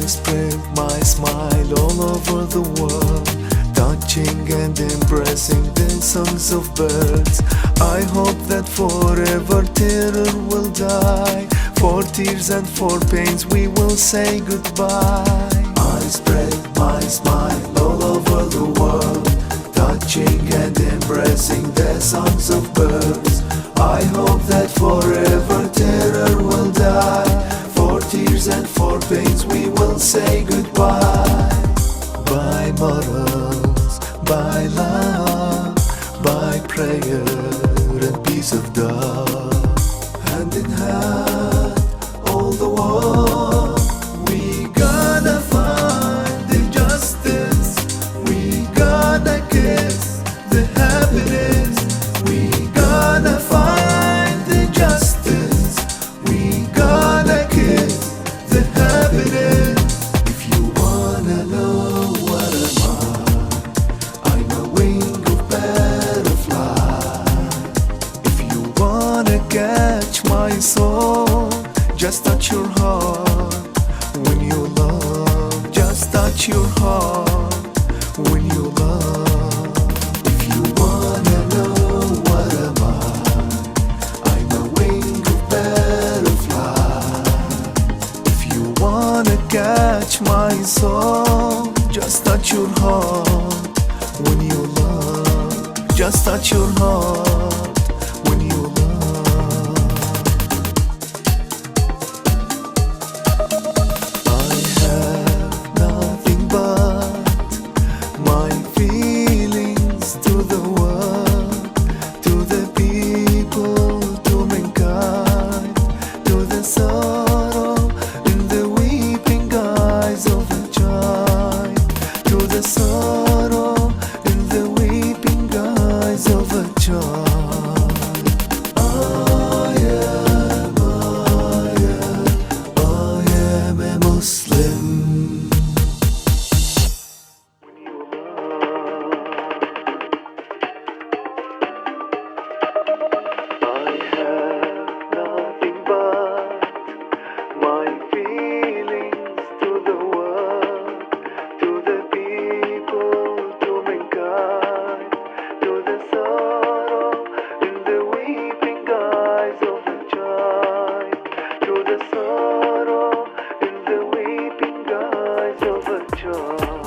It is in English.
spread my smile all over the world, touching and embracing the songs of birds. I hope that forever terror will die. For tears and for pains we will say goodbye. I spread my smile all over the world, touching and embracing the songs of birds. I hope that forever terror will die. For tears and for pains we will say goodbye. By morals, by love, by prayer and peace of God, hand in hand, all the world, we gonna find the justice, we gonna kiss the happiness, we gonna find the justice, we gonna kiss the happiness. If you wanna know what am I'm a wing of butterfly. If you wanna catch my soul, just touch your heart. When you love, just touch your heart. When you love. If you wanna know what am I'm a wing of butterfly. If you wanna catch my soul, just touch your heart. When you love, just touch your heart. When you love. I have nothing but my feelings to the world, to the people, to mankind, to the sorrow in the weeping eyes of a child, to the sorrow in the weeping eyes of a child. I am a Muslim. I have nothing but my feelings to the world, to the people, to mankind, to the sorrow in the weeping eyes of a child, to the sorrow in the weeping eyes of a child.